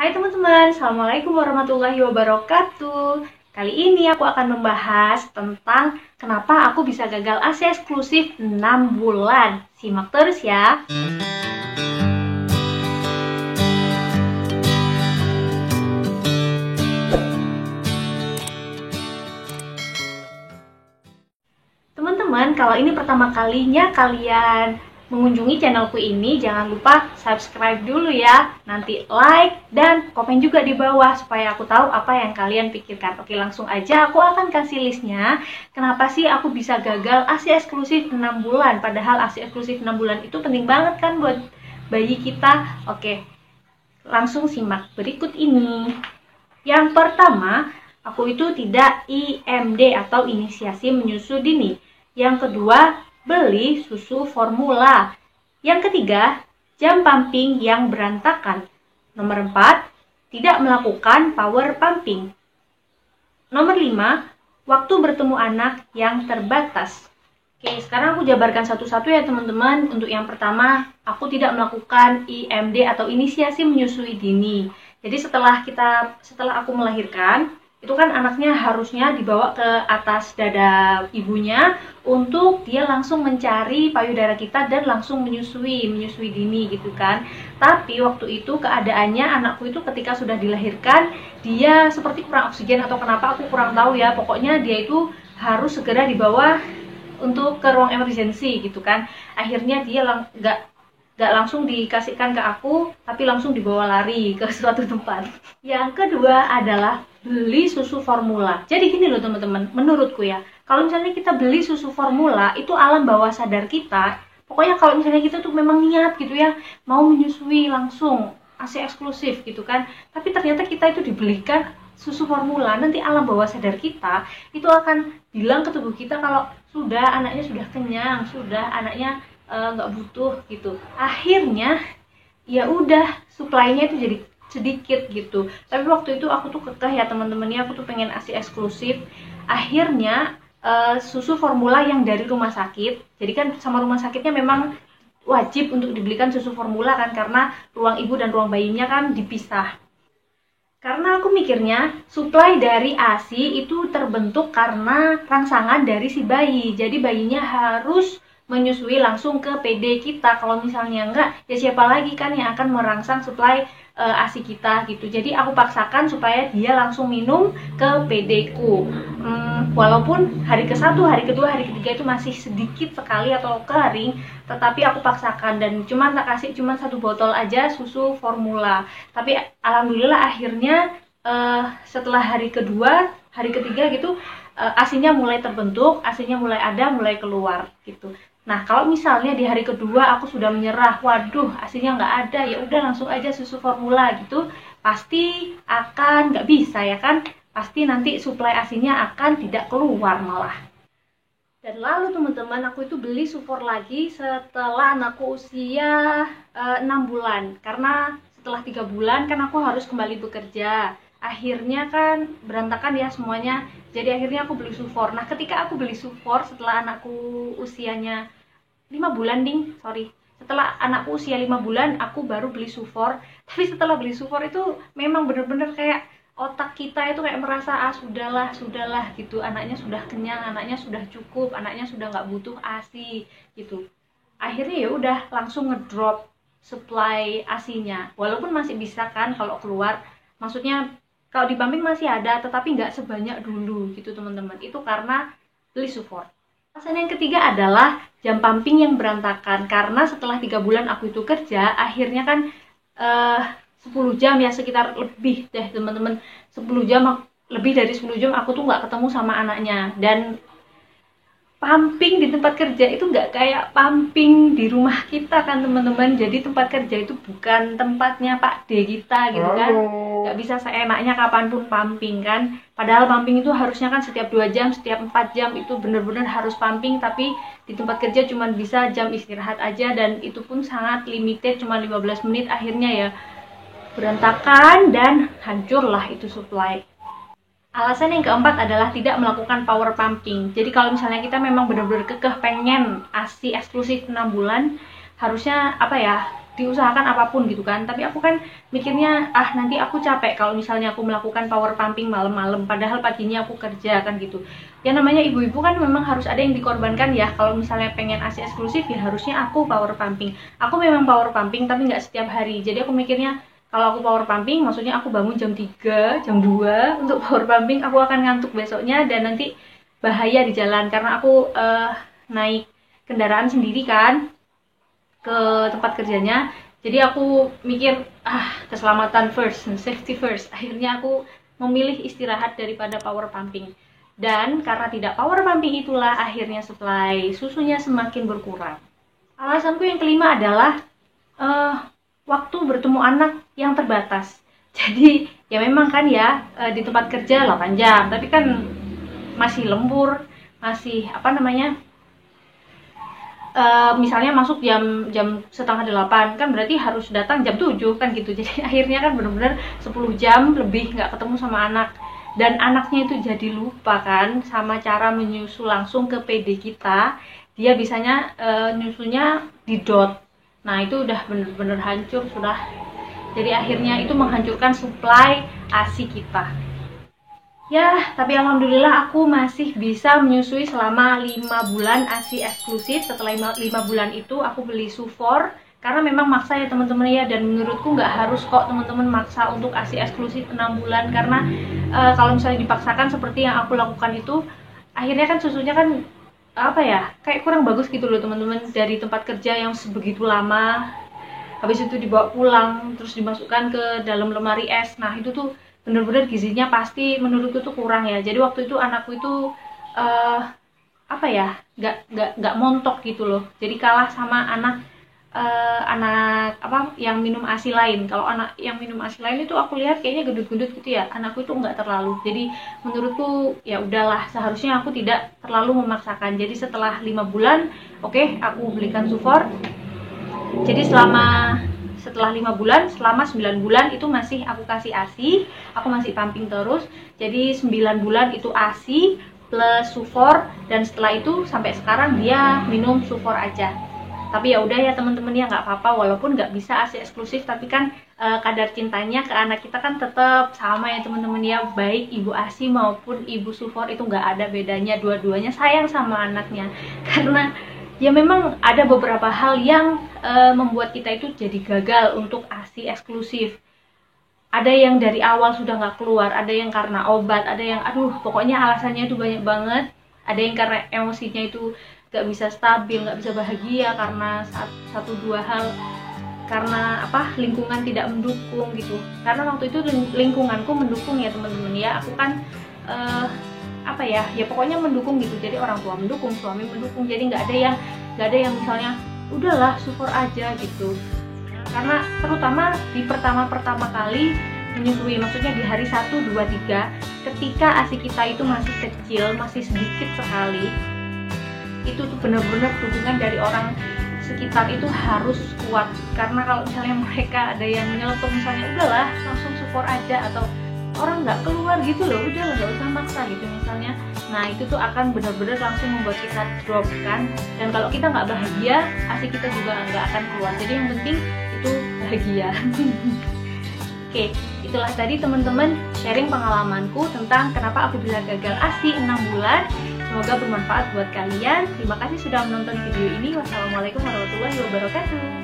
Hai teman-teman, Assalamualaikum warahmatullahi wabarakatuh. Kali ini aku akan membahas tentang kenapa aku bisa gagal ASI eksklusif 6 bulan. Simak terus ya. Teman-teman, kalau ini pertama kalinya kalian mengunjungi channelku ini, jangan lupa subscribe dulu ya. Nanti like dan komen juga di bawah supaya aku tahu apa yang kalian pikirkan. Oke, langsung aja aku akan kasih listnya. Kenapa sih aku bisa gagal ASI eksklusif 6 bulan? Padahal ASI eksklusif 6 bulan itu penting banget kan buat bayi kita. Oke, langsung simak berikut ini. Yang pertama, aku itu tidak IMD atau inisiasi menyusu dini. Yang kedua, beli susu formula. Yang ketiga, jam pumping yang berantakan. Nomor 4, tidak melakukan power pumping. Nomor 5, waktu bertemu anak yang terbatas. Oke, sekarang aku jabarkan satu-satu ya teman-teman. Untuk yang pertama, aku tidak melakukan IMD atau inisiasi menyusui dini. Jadi setelah aku melahirkan, itu kan anaknya harusnya dibawa ke atas dada ibunya untuk dia langsung mencari payudara kita dan langsung menyusui dini gitu kan. Tapi waktu itu keadaannya anakku itu ketika sudah dilahirkan, dia seperti kurang oksigen atau kenapa aku kurang tahu ya. Pokoknya dia itu harus segera dibawa untuk ke ruang emergency gitu kan. Akhirnya dia nggak langsung dikasihkan ke aku, tapi langsung dibawa lari ke suatu tempat. Yang kedua adalah beli susu formula. Jadi gini loh teman-teman, menurutku ya, kalau misalnya kita beli susu formula, itu alam bawah sadar kita, pokoknya kalau misalnya kita tuh memang niat gitu ya, mau menyusui langsung, ASI eksklusif gitu kan, tapi ternyata kita itu dibelikan susu formula, nanti alam bawah sadar kita itu akan bilang ke tubuh kita kalau sudah, anaknya sudah kenyang, sudah, anaknya nggak butuh gitu. Akhirnya ya udah, supply-nya itu jadi sedikit gitu. Tapi waktu itu aku tuh kekeh ya teman-temannya, aku tuh pengen ASI eksklusif. Akhirnya susu formula yang dari rumah sakit, jadi kan sama rumah sakitnya memang wajib untuk dibelikan susu formula kan, karena ruang ibu dan ruang bayinya kan dipisah. Karena aku mikirnya supply dari ASI itu terbentuk karena rangsangan dari si bayi. Jadi bayinya harus menyusui langsung ke PD kita. Kalau misalnya enggak, ya siapa lagi kan yang akan merangsang supply ASI kita gitu. Jadi aku paksakan supaya dia langsung minum ke PD ku. Walaupun hari ke-1, hari kedua, hari ketiga itu masih sedikit sekali atau kering, tetapi aku paksakan dan tak kasih cuma 1 botol aja susu formula. Tapi alhamdulillah akhirnya setelah hari kedua, hari ketiga gitu, ASINya mulai terbentuk, ASINya mulai ada, mulai keluar gitu. Nah, kalau misalnya di hari kedua aku sudah menyerah, waduh ASINya nggak ada, ya udah langsung aja susu formula gitu, pasti akan nggak bisa ya kan, pasti nanti suplai ASINya akan tidak keluar malah. Dan lalu teman-teman, aku itu beli sufor lagi setelah anakku usia 6 bulan, karena setelah 3 bulan kan aku harus kembali bekerja. Akhirnya kan berantakan ya semuanya, jadi akhirnya aku beli sufor. Nah, ketika aku beli sufor setelah anakku usianya 5 bulan setelah anakku usia 5 bulan aku baru beli sufor. Tapi setelah beli sufor itu memang bener-bener kayak otak kita itu kayak merasa sudahlah gitu, anaknya sudah kenyang, anaknya sudah cukup, anaknya sudah nggak butuh ASI gitu. Akhirnya ya udah langsung ngedrop supply ASINya, walaupun masih bisa kan kalau keluar, maksudnya kalau di pumping masih ada, tetapi nggak sebanyak dulu gitu teman-teman. Itu karena beli support. Alasan yang ketiga adalah jam pumping yang berantakan. Karena setelah 3 bulan aku itu kerja, akhirnya kan 10 jam ya, sekitar lebih deh teman-teman, 10 jam, lebih dari 10 jam aku tuh nggak ketemu sama anaknya. Dan pumping di tempat kerja itu nggak kayak pumping di rumah kita kan teman-teman. Jadi tempat kerja itu bukan tempatnya Pak D kita gitu kan, nggak bisa seenaknya kapanpun pumping kan. Padahal pumping itu harusnya kan setiap 2 jam, setiap 4 jam itu bener-bener harus pumping. Tapi di tempat kerja cuma bisa jam istirahat aja, dan itu pun sangat limited, cuma 15 menit. Akhirnya ya berantakan dan hancurlah itu supply. Alasan yang keempat adalah tidak melakukan power pumping. Jadi kalau misalnya kita memang benar-benar kekeh pengen ASI eksklusif 6 bulan, harusnya diusahakan apapun gitu kan. Tapi aku kan mikirnya nanti aku capek kalau misalnya aku melakukan power pumping malam-malam, padahal paginya aku kerja kan gitu. Ya namanya ibu-ibu kan memang harus ada yang dikorbankan ya. Kalau misalnya pengen ASI eksklusif ya harusnya aku power pumping. Aku memang power pumping tapi nggak setiap hari. Jadi aku mikirnya kalau aku power pumping maksudnya aku bangun jam 3, jam 2 untuk power pumping, aku akan ngantuk besoknya dan nanti bahaya di jalan karena aku naik kendaraan sendiri kan ke tempat kerjanya. Jadi aku mikir keselamatan first, safety first. Akhirnya aku memilih istirahat daripada power pumping. Dan karena tidak power pumping itulah akhirnya supply susunya semakin berkurang. Alasanku yang kelima adalah waktu bertemu anak yang terbatas. Jadi ya memang kan ya di tempat kerja 8 jam, tapi kan masih lembur, masih misalnya masuk jam 7:30 kan berarti harus datang jam 7 kan gitu. Jadi akhirnya kan benar-benar 10 jam lebih nggak ketemu sama anak, dan anaknya itu jadi lupa kan sama cara menyusu langsung ke PD kita. Dia bisanya nyusunya di dot. Nah itu udah bener-bener hancur sudah. Jadi akhirnya itu menghancurkan supply ASI kita. Ya, tapi alhamdulillah aku masih bisa menyusui selama 5 bulan ASI eksklusif. Setelah 5 bulan itu aku beli Sufor, karena memang maksa ya teman-teman ya, dan menurutku nggak harus kok teman-teman maksa untuk ASI eksklusif 6 bulan. Karena kalau misalnya dipaksakan seperti yang aku lakukan itu, akhirnya kan susunya kan kayak kurang bagus gitu loh teman-teman. Dari tempat kerja yang sebegitu lama, habis itu dibawa pulang, terus dimasukkan ke dalam lemari es. Nah itu tuh bener-bener gizinya pasti menurutku tuh kurang ya. Jadi waktu itu anakku itu nggak montok gitu loh. Jadi kalah sama anak yang minum ASI lain. Kalau anak yang minum ASI lain itu aku lihat kayaknya gendut-gendut gitu ya. Anakku itu nggak terlalu. Jadi menurutku ya udahlah, seharusnya aku tidak terlalu memaksakan. Jadi setelah 5 bulan, oke, aku belikan Sufor. Jadi setelah 5 bulan, selama 9 bulan itu masih aku kasih ASI, aku masih pumping terus. Jadi 9 bulan itu ASI plus Sufor, dan setelah itu sampai sekarang dia minum Sufor aja. Tapi ya udah ya teman-teman ya, nggak apa-apa walaupun nggak bisa ASI eksklusif, tapi kan kadar cintanya ke anak kita kan tetap sama ya teman-teman ya. Baik ibu ASI maupun ibu Sufor itu nggak ada bedanya, dua-duanya sayang sama anaknya. Karena ya memang ada beberapa hal yang membuat kita itu jadi gagal untuk ASI eksklusif. Ada yang dari awal sudah nggak keluar, ada yang karena obat, ada yang pokoknya alasannya itu banyak banget. Ada yang karena emosinya itu nggak bisa stabil, nggak bisa bahagia karena 1-2 hal, karena lingkungan tidak mendukung gitu. Karena waktu itu lingkunganku mendukung ya teman-teman ya. Aku kan ya pokoknya mendukung gitu. Jadi orang tua mendukung, suami mendukung. Jadi nggak ada yang misalnya udahlah Sufor aja gitu. Karena terutama di pertama kali menyusui, maksudnya di hari 1, 2, 3 ketika ASI kita itu masih kecil, masih sedikit sekali, itu tuh benar-benar dukungan dari orang sekitar itu harus kuat. Karena kalau misalnya mereka ada yang nyeletuk misalnya udahlah langsung Sufor aja, atau orang nggak keluar gitu loh, udahlah nggak usah maksa gitu misalnya. Nah itu tuh akan benar-benar langsung membuat kita drop kan. Dan kalau kita nggak bahagia, ASI kita juga nggak akan keluar. Jadi yang penting itu bahagia. Oke, itulah tadi teman-teman sharing pengalamanku tentang kenapa aku bisa gagal ASI 6 bulan. Semoga bermanfaat buat kalian. Terima kasih sudah menonton video ini. Wassalamualaikum warahmatullahi wabarakatuh.